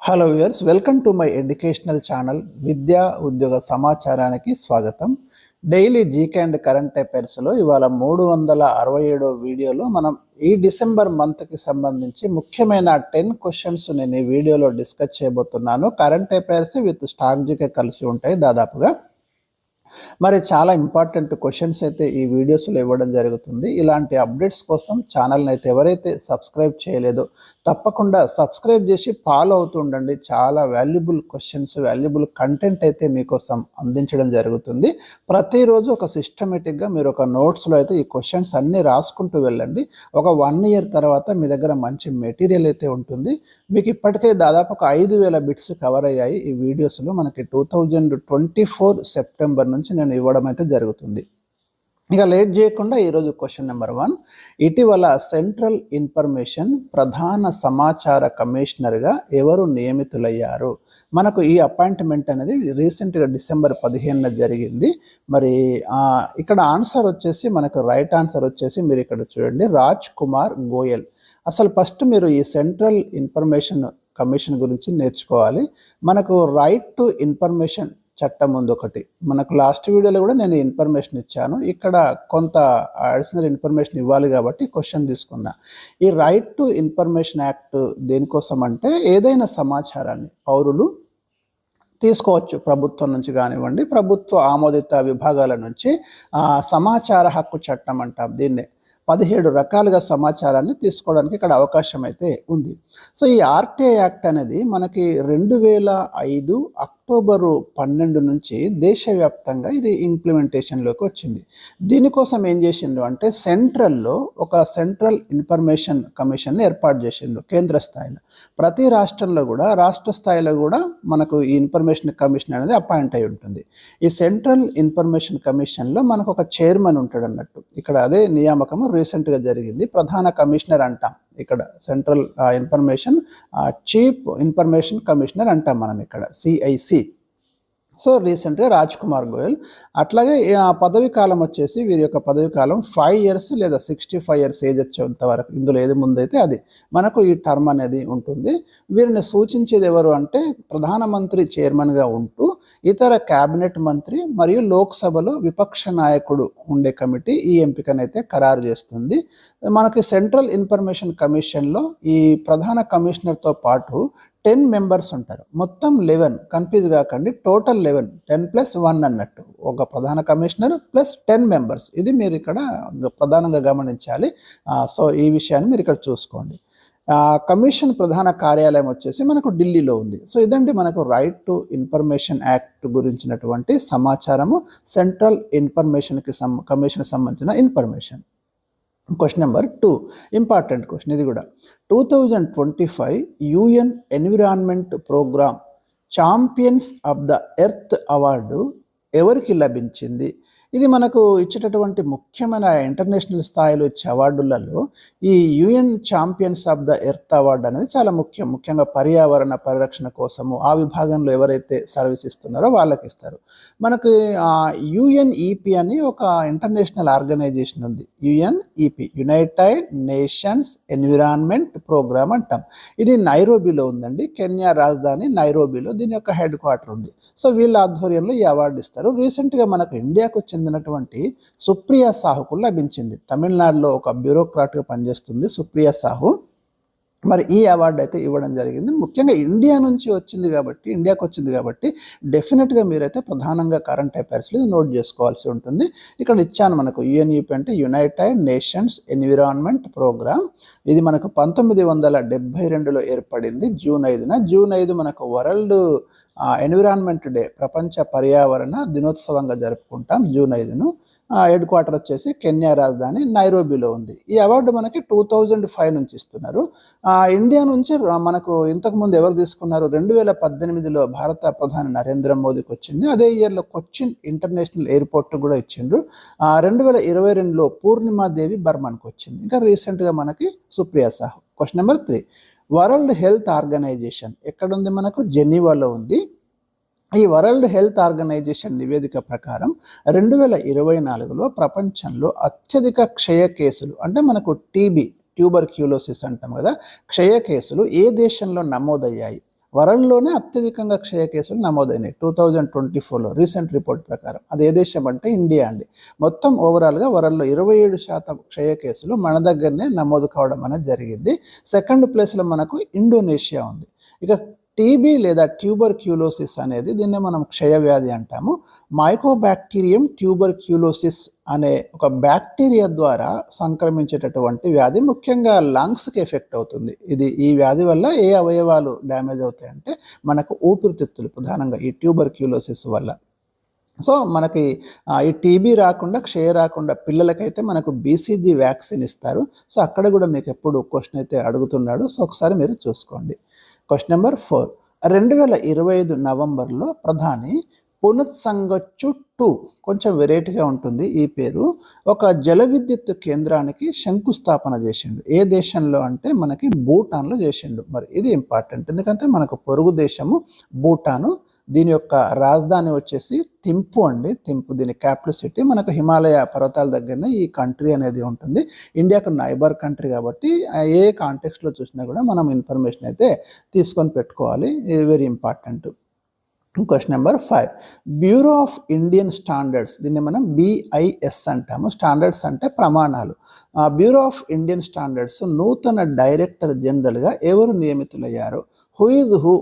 Hello viewers, welcome to my educational channel విద్యా ఉద్యోగ సమాచారానికి స్వాగతం. డైలీ జీకే అండ్ కరెంట్ అఫైర్స్లో ఇవాళ 367 వీడియోలో మనం ఈ డిసెంబర్ మంత్కి సంబంధించి ముఖ్యమైన 10 క్వశ్చన్స్ నేను ఈ వీడియోలో డిస్కస్ చేయబోతున్నాను. Current affairs with stock GK కలిసి ఉంటాయి దాదాపుగా. మరి చాలా ఇంపార్టెంట్ క్వశ్చన్స్ అయితే ఈ వీడియోస్లో ఇవ్వడం జరుగుతుంది. ఇలాంటి అప్డేట్స్ కోసం ఛానల్ని అయితే ఎవరైతే సబ్స్క్రైబ్ చేయలేదో తప్పకుండా సబ్స్క్రైబ్ చేసి ఫాలో అవుతుండండి. చాలా వాల్యుబుల్ క్వశ్చన్స్, వాల్యుబుల్ కంటెంట్ అయితే మీకోసం అందించడం జరుగుతుంది. ప్రతిరోజు ఒక సిస్టమేటిక్గా మీరు ఒక నోట్స్లో అయితే ఈ క్వశ్చన్స్ అన్నీ రాసుకుంటూ వెళ్ళండి. ఒక 1 ఇయర్ తర్వాత మీ దగ్గర మంచి మెటీరియల్ అయితే ఉంటుంది. మీకు ఇప్పటికే దాదాపు ఒక 5000 బిట్స్ కవర్ అయ్యాయి ఈ వీడియోస్లో. మనకి 2024 సెప్టెంబర్ నుంచి నేను ఇవ్వడం అయితే జరుగుతుంది. ఇక లేట్ చేయకుండా ఈరోజు క్వశ్చన్ నెంబర్ 1. ఇటీవల సెంట్రల్ ఇన్ఫర్మేషన్ ప్రధాన సమాచార కమిషనర్గా ఎవరు నియమితులయ్యారు? మనకు ఈ అపాయింట్మెంట్ అనేది రీసెంట్గా డిసెంబర్ 15న జరిగింది. మరి ఇక్కడ ఆన్సర్ వచ్చేసి మనకు రైట్ ఆన్సర్ వచ్చేసి మీరు ఇక్కడ చూడండి, రాజ్ కుమార్ గోయల్. అసలు ఫస్ట్ మీరు ఈ సెంట్రల్ ఇన్ఫర్మేషన్ కమిషన్ గురించి నేర్చుకోవాలి. మనకు రైట్ టు ఇన్ఫర్మేషన్ చట్టం ఉంది ఒకటి. మనకు లాస్ట్ వీడియోలో కూడా నేను ఇన్ఫర్మేషన్ ఇచ్చాను. ఇక్కడ కొంత అడిషనల్ ఇన్ఫర్మేషన్ ఇవ్వాలి కాబట్టి క్వశ్చన్ తీసుకున్నా. ఈ రైట్ టు ఇన్ఫర్మేషన్ యాక్ట్ దేనికోసం అంటే ఏదైనా సమాచారాన్ని పౌరులు తీసుకోవచ్చు, ప్రభుత్వం నుంచి కానివ్వండి, ప్రభుత్వ ఆమోదిత విభాగాల నుంచి. సమాచార హక్కు చట్టం అంటాం దీన్నే. 17 రకాలుగా సమాచారాన్ని తీసుకోవడానికి ఇక్కడ అవకాశం అయితే ఉంది. సో ఈ ఆర్టీఐ యాక్ట్ అనేది మనకి 2005 అక్టోబరు 12 నుంచి దేశవ్యాప్తంగా ఇది ఇంప్లిమెంటేషన్లోకి వచ్చింది. దీనికోసం ఏం చేసిండ్రు అంటే సెంట్రల్లో ఒక సెంట్రల్ ఇన్ఫర్మేషన్ కమిషన్ని ఏర్పాటు చేసిండ్రు కేంద్ర స్థాయిలో. ప్రతి రాష్ట్రంలో కూడా రాష్ట్ర స్థాయిలో కూడా మనకు ఈ ఇన్ఫర్మేషన్ కమిషన్ అనేది అపాయింట్ అయి ఉంటుంది. ఈ సెంట్రల్ ఇన్ఫర్మేషన్ కమిషన్లో మనకు ఒక చైర్మన్ ఉంటాడు అన్నట్టు. ఇక్కడ అదే నియామకము రీసెంట్గా జరిగింది. ప్రధాన కమిషనర్ అంటాం ఇక్కడ, central information chief information commissioner అంటాం మనం ఇక్కడ, CIC. సో రీసెంట్గా రాజ్ కుమార్ గోయల్. అట్లాగే పదవి కాలం వచ్చేసి వీరి యొక్క పదవి కాలం 5 years లేదా 65 years ఏజ్ వచ్చేంత వరకు. ఇందులో ఏది ముందైతే అది మనకు ఈ టర్మ్ అనేది ఉంటుంది. వీరిని సూచించేది ఎవరు అంటే ప్రధానమంత్రి చైర్మన్గా ఉంటూ ఇతర క్యాబినెట్ మంత్రి మరియు లోక్సభలో విపక్ష నాయకుడు ఉండే కమిటీ ఈ ఎంపికనైతే ఖరారు చేస్తుంది. మనకి సెంట్రల్ ఇన్ఫర్మేషన్ కమిషన్లో ఈ ప్రధాన కమిషనర్తో పాటు 10 members ఉంటారు. మొత్తం 11, కన్ఫ్యూజ్ కాకండి, టోటల్ 11, 10+1 అన్నట్టు. ఒక ప్రధాన కమిషనర్ ప్లస్ 10 members. ఇది మీరు ఇక్కడ ప్రధానంగా గమనించాలి. సో ఈ విషయాన్ని మీరు ఇక్కడ చూసుకోండి. కమిషన్ ప్రధాన కార్యాలయం వచ్చేసి మనకు ఢిల్లీలో ఉంది. సో ఇదండి మనకు రైట్ టు ఇన్ఫర్మేషన్ యాక్ట్ గురించినటువంటి సమాచారము, సెంట్రల్ ఇన్ఫర్మేషన్కి కమిషన్కి సంబంధించిన information. Question number 2, important question ఇది కూడా. 2025 UN environment programme champions of the earth award ఎవరికి లభించింది? ఇది మనకు ఇచ్చేటటువంటి ముఖ్యమైన ఇంటర్నేషనల్ స్థాయిలో ఇచ్చే అవార్డులలో ఈ UN champions of the earth award అనేది చాలా ముఖ్యంగా పర్యావరణ పరిరక్షణ కోసము ఆ విభాగంలో ఎవరైతే సర్వీస్ ఇస్తున్నారో వాళ్ళకి ఇస్తారు. మనకు UNEP అని ఒక ఇంటర్నేషనల్ ఆర్గనైజేషన్ ఉంది. UNEP, United Nations environment programme అంటాం. ఇది నైరోబీలో ఉందండి, కెన్యా రాజధాని నైరోబీలో దీని యొక్క హెడ్ క్వార్టర్ ఉంది. సో వీళ్ళ ఆధ్వర్యంలో ఈ అవార్డు ఇస్తారు. రీసెంట్గా మనకు ఇండియాకు చెందినటువంటి సుప్రియా సాహుకు లభించింది. తమిళనాడులో ఒక బ్యూరోక్రాట్గా పనిచేస్తుంది సుప్రియా సాహు. మరి ఈ అవార్డు అయితే ఇవ్వడం జరిగింది. ముఖ్యంగా ఇండియాకు వచ్చింది కాబట్టి డెఫినెట్గా మీరైతే ప్రధానంగా కరెంట్ అఫైర్స్లో నోట్ చేసుకోవాల్సి ఉంటుంది. ఇక్కడ ఇచ్చాను మనకు UNEP అంటే యునైటెడ్ నేషన్స్ ఎన్విరాన్మెంట్ ప్రోగ్రామ్. ఇది మనకు 1972లో ఏర్పడింది జూన్ 5 మనకు వరల్డ్ ఎన్విరాన్మెంట్ డే, ప్రపంచ పర్యావరణ దినోత్సవంగా జరుపుకుంటాం జూన్ 5ను. హెడ్ క్వార్టర్ వచ్చేసి కెన్యా రాజధాని నైరోబీలో ఉంది. ఈ అవార్డు మనకి 2005 నుంచి ఇస్తున్నారు. ఇండియా నుంచి మనకు ఇంతకుముందు ఎవరు తీసుకున్నారు? 2018లో భారత ప్రధాని నరేంద్ర మోదీకి వచ్చింది. అదే ఇయర్లో కొచ్చిన్ ఇంటర్నేషనల్ ఎయిర్పోర్ట్ కూడా ఇచ్చిండ్రు. 2022లో పూర్ణిమాదేవి బర్మన్కి వచ్చింది. ఇంకా రీసెంట్గా మనకి Supriya Sahu. Question number 3, World Health Organization ఎక్కడుంది? మనకు జెనీవాలో ఉంది. ఈ వరల్డ్ హెల్త్ ఆర్గనైజేషన్ నివేదిక ప్రకారం 2024లో ప్రపంచంలో అత్యధిక క్షయ కేసులు అంటే మనకు ట్యూబర్క్యూలోసిస్ అంటాం కదా, క్షయ కేసులు ఏ దేశంలో నమోదయ్యాయి? వరల్డ్లోనే అత్యధికంగా క్షయ కేసులు నమోదైనాయి 2024లో రీసెంట్ రిపోర్ట్ ప్రకారం. అది ఏ దేశం అంటే ఇండియా అండి. మొత్తం ఓవరాల్గా వరల్డ్లో 27% క్షయ కేసులు మన దగ్గరనే నమోదు కావడం అనేది జరిగింది. సెకండ్ ప్లేస్లో మనకు ఇండోనేషియా ఉంది. ఇక టీబీ లేదా ట్యూబర్క్యులోసిస్ అనేది దీన్నే మనం క్షయవ్యాధి అంటాము. మైకోబాక్టీరియం ట్యూబర్క్యులోసిస్ అనే ఒక బ్యాక్టీరియా ద్వారా సంక్రమించేటటువంటి వ్యాధి, ముఖ్యంగా లంగ్స్కి ఎఫెక్ట్ అవుతుంది. ఈ వ్యాధి వల్ల ఏ అవయవాలు డ్యామేజ్ అవుతాయంటే మనకు ఊపిరితిత్తులు ప్రధానంగా ఈ ట్యూబర్క్యులోసిస్ వల్ల. సో మనకి ఈ టీబీ రాకుండా, క్షయ రాకుండా పిల్లలకైతే మనకు బీసీజీ వ్యాక్సిన్ ఇస్తారు. సో అక్కడ కూడా మీకు ఎప్పుడు క్వశ్చన్ అయితే అడుగుతున్నాడు. సో ఒకసారి మీరు చూసుకోండి. Question number 4. 2025 నవంబర్లో ప్రధాని పునత్సంగచ్చు 2, కొంచెం వెరైటీగా ఉంటుంది ఈ పేరు, ఒక జల విద్యుత్ కేంద్రానికి శంకుస్థాపన చేసిండు. ఏ దేశంలో అంటే మనకి భూటాన్లో చేసిండు. మరి ఇది ఇంపార్టెంట్, ఎందుకంటే మనకు పొరుగు దేశము భూటాను. దీని యొక్క రాజధాని వచ్చేసి థింపు అండి. థింపు దీని క్యాపిటల్ సిటీ. మనకు హిమాలయ పర్వతాల దగ్గరనే ఈ కంట్రీ అనేది ఉంటుంది. ఇండియాకు నైబర్ కంట్రీ కాబట్టి ఏ కాంటెక్స్ట్లో చూసినా కూడా మనం ఇన్ఫర్మేషన్ అయితే తీసుకొని పెట్టుకోవాలి. ఇది very important. Question number 5. Bureau of Indian standards, దీన్ని మనం BIS అంటాము. స్టాండర్డ్స్ అంటే ప్రమాణాలు. బ్యూరో ఆఫ్ ఇండియన్ స్టాండర్డ్స్ నూతన డైరెక్టర్ జనరల్గా ఎవరు నియమితులయ్యారు? హూ ఈజ్ హూ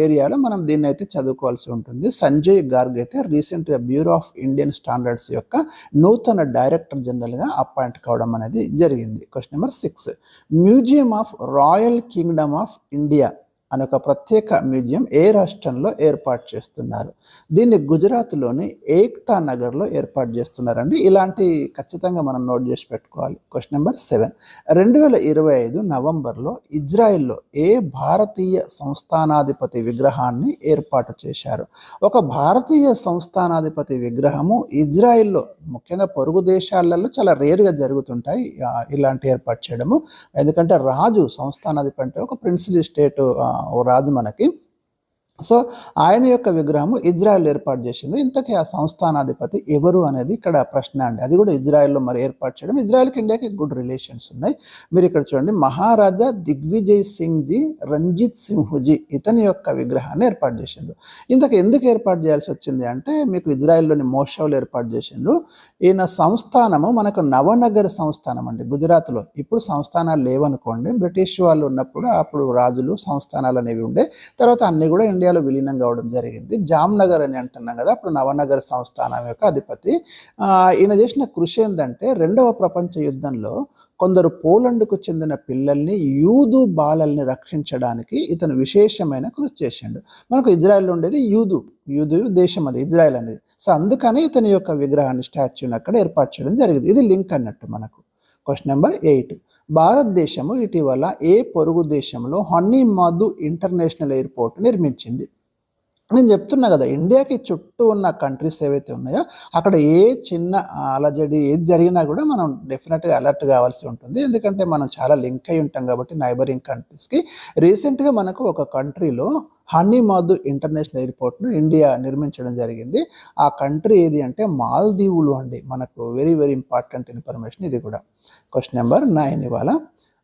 ఏరియాలో మనం దీన్ని అయితే చదువుకోవాల్సి ఉంటుంది. సంజయ్ గార్గ్ అయితే రీసెంట్గా బ్యూరో ఆఫ్ ఇండియన్ స్టాండర్డ్స్ యొక్క నూతన డైరెక్టర్ జనరల్గా అపాయింట్ కావడం అనేది జరిగింది. Question number 6. Museum of royal Kingdom of India అనే ఒక ప్రత్యేక మ్యూజియం ఏ రాష్ట్రంలో ఏర్పాటు చేస్తున్నారు? దీన్ని గుజరాత్లోని ఏక్తా నగర్లో ఏర్పాటు చేస్తున్నారండి. ఇలాంటి ఖచ్చితంగా మనం నోట్ చేసి పెట్టుకోవాలి. Question number 7. 2025 నవంబర్లో ఇజ్రాయెల్లో ఏ భారతీయ సంస్థానాధిపతి విగ్రహాన్ని ఏర్పాటు చేశారు? ఒక భారతీయ సంస్థానాధిపతి విగ్రహము ఇజ్రాయెల్లో, ముఖ్యంగా పొరుగు దేశాలలో చాలా రేరుగా జరుగుతుంటాయి ఇలాంటి ఏర్పాటు చేయడము. ఎందుకంటే రాజు సంస్థానాధిపతి అంటే ఒక ప్రిన్సిలీ స్టేట్ ఓ రాజు మనకి. సో ఆయన యొక్క విగ్రహము ఇజ్రాయెల్ ఏర్పాటు చేసింది. ఇంతకీ ఆ సంస్థానాధిపతి ఎవరు అనేది ఇక్కడ ప్రశ్న అండి. అది కూడా ఇజ్రాయెల్లో మరి ఏర్పాటు చేయడం. ఇజ్రాయెల్కి ఇండియాకి గుడ్ రిలేషన్స్ ఉన్నాయి. మీరు ఇక్కడ చూడండి, మహారాజా దిగ్విజయ్ సింగ్ జీ రంజిత్ సింహుజీ ఇతని యొక్క విగ్రహాన్ని ఏర్పాటు చేసిండు. ఇంతకు ఎందుకు ఏర్పాటు చేయాల్సి వచ్చింది అంటే మీకు ఇజ్రాయెల్లోని మోషావులు ఏర్పాటు చేసిండు. ఈయన సంస్థానము మనకు నవనగర్ సంస్థానం అండి గుజరాత్లో. ఇప్పుడు సంస్థానాలు లేవనుకోండి, బ్రిటిష్ వాళ్ళు ఉన్నప్పుడు అప్పుడు రాజులు సంస్థానాలు అనేవి ఉండే. తర్వాత అన్నీ కూడా ఇండియాలో విలీనం కావడం జరిగింది. జామ్నగర్ అని అంటున్నాం కదా, అప్పుడు నవనగర్ సంస్థానం యొక్క అధిపతి. ఈయన చేసిన కృషి ఏంటంటే 2వ ప్రపంచ యుద్ధంలో కొందరు పోలండ్కు చెందిన పిల్లల్ని, యూదు బాలల్ని రక్షించడానికి ఇతను విశేషమైన కృషి చేసిండు. మనకు ఇజ్రాయెల్లో ఉండేది యూదు దేశం, అది ఇజ్రాయెల్ అనేది. సో అందుకని ఇతని యొక్క విగ్రహాన్ని, స్టాచ్యూని అక్కడ ఏర్పాటు చేయడం జరిగింది. ఇది లింక్ అన్నట్టు మనకు. Question number 8. భారతదేశము ఇటీవల ఏ పొరుగు దేశంలో హనీ మాధు ఇంటర్నేషనల్ ఎయిర్పోర్ట్ నిర్మించింది? నేను చెప్తున్నా కదా, ఇండియాకి చుట్టూ ఉన్న కంట్రీస్ ఏవైతే ఉన్నాయో అక్కడ ఏ చిన్న అలజడి ఏది జరిగినా కూడా మనం డెఫినెట్గా అలర్ట్ కావాల్సి ఉంటుంది. ఎందుకంటే మనం చాలా లింక్ అయి ఉంటాం కాబట్టి నైబరింగ్ కంట్రీస్కి. రీసెంట్గా మనకు ఒక కంట్రీలో హనీ మాధు ఇంటర్నేషనల్ ఎయిర్పోర్ట్ను ఇండియా నిర్మించడం జరిగింది. ఆ కంట్రీ ఏది అంటే మాల్దీవులు అండి. మనకు వెరీ వెరీ ఇంపార్టెంట్ ఇన్ఫర్మేషన్ ఇది కూడా. క్వశ్చన్ నెంబర్ 9 ఇవాళ.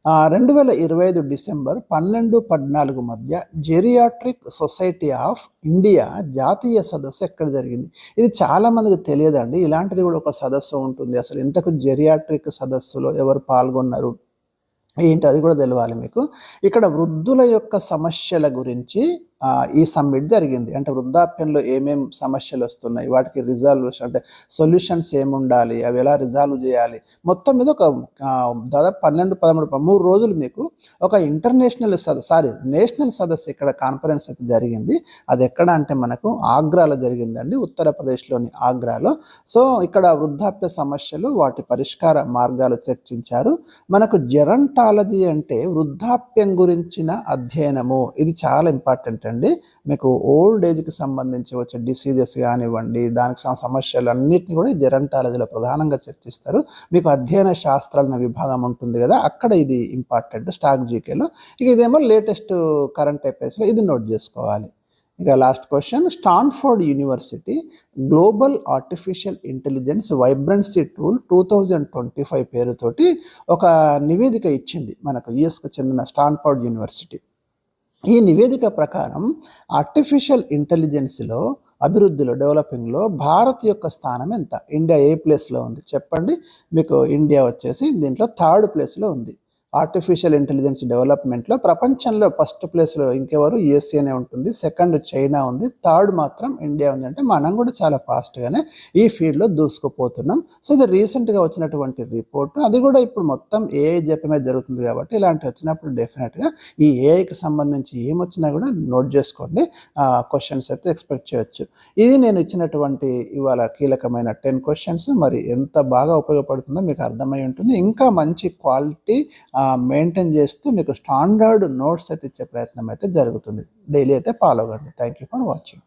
2025 డిసెంబర్ 12-14 మధ్య జెరియాట్రిక్ సొసైటీ ఆఫ్ ఇండియా జాతీయ సదస్సు ఎక్కడ జరిగింది? ఇది చాలామందికి తెలియదండి. ఇలాంటిది కూడా ఒక సదస్సు ఉంటుంది. అసలు ఇంతకు జెరియాట్రిక్ సదస్సులో ఎవరు పాల్గొన్నారు ఏంటి అది కూడా తెలవాలి మీకు. ఇక్కడ వృద్ధుల యొక్క సమస్యల గురించి ఈ సమ్మిట్ జరిగింది. అంటే వృద్ధాప్యంలో ఏమేం సమస్యలు వస్తున్నాయి, వాటికి రిజాల్వేషన్ అంటే సొల్యూషన్స్ ఏముండాలి, అవి ఎలా రిజాల్వ్ చేయాలి, మొత్తం మీద ఒక దాదాపు 12-13 రోజులు మీకు ఒక నేషనల్ సదస్సు ఇక్కడ కాన్ఫరెన్స్ అయితే జరిగింది. అది ఎక్కడ అంటే మనకు ఆగ్రాలో జరిగిందండి, ఉత్తరప్రదేశ్లోని ఆగ్రాలో. సో ఇక్కడ వృద్ధాప్య సమస్యలు, వాటి పరిష్కార మార్గాలు చర్చించారు. మనకు జెరంటాలజీ అంటే వృద్ధాప్యం గురించిన అధ్యయనము. ఇది చాలా ఇంపార్టెంట్ అండి. మీకు ఓల్డ్ ఏజ్కి సంబంధించి వచ్చే డిసీజెస్ కానివ్వండి, దానికి సమస్యలు అన్నిటిని కూడా జెరంటాలజీలో ప్రధానంగా చర్చిస్తారు. మీకు అధ్యయన శాస్త్రాల విభాగం ఉంటుంది కదా, అక్కడ ఇది ఇంపార్టెంట్ స్టాక్ జీకేలో. ఇక ఇదేమో లేటెస్ట్ కరెంట్ అఫైర్స్లో, ఇది నోట్ చేసుకోవాలి. ఇక last question. Stanford university global artificial intelligence vibrancy tool 2025 పేరుతోటి ఒక నివేదిక ఇచ్చింది మనకు యుఎస్కు చెందిన స్టాన్ఫోర్డ్ యూనివర్సిటీ. ఈ నివేదిక ప్రకారం ఆర్టిఫిషియల్ ఇంటెలిజెన్స్లో అభివృద్ధిలో డెవలపింగ్లో భారత్ యొక్క స్థానం ఎంత? ఇండియా ఏ ప్లేస్లో ఉంది చెప్పండి. మీకు ఇండియా వచ్చేసి దీంట్లో 3rd ప్లేస్లో ఉంది. ఆర్టిఫిషియల్ ఇంటెలిజెన్స్ డెవలప్మెంట్లో ప్రపంచంలో ఫస్ట్ ప్లేస్లో ఇంకెవరు? యూఎస్ఏనే ఉంటుంది. సెకండ్ చైనా ఉంది. 3rd మాత్రం ఇండియా ఉంది. అంటే మనం కూడా చాలా ఫాస్ట్గానే ఈ ఫీల్డ్లో దూసుకుపోతున్నాం. సో ఇది రీసెంట్గా వచ్చినటువంటి రిపోర్ట్. అది కూడా ఇప్పుడు మొత్తం ఏఐ చెప్పమే జరుగుతుంది కాబట్టి ఇలాంటి వచ్చినప్పుడు డెఫినెట్గా ఈ ఏఐకి సంబంధించి ఏమొచ్చినా కూడా నోట్ చేసుకోండి. క్వశ్చన్స్ అయితే ఎక్స్పెక్ట్ చేయొచ్చు. ఇది నేను ఇచ్చినటువంటి ఇవాళ కీలకమైన 10 క్వశ్చన్స్. మరి ఎంత బాగా ఉపయోగపడుతుందో మీకు అర్థమై ఉంటుంది. ఇంకా మంచి క్వాలిటీ మెయింటైన్ చేస్తూ మీకు స్టాండర్డ్ నోట్స్ అయితే ఇచ్చే ప్రయత్నం అయితే జరుగుతుంది. డైలీ అయితే ఫాలో అవ్వండి. Thank you for watching.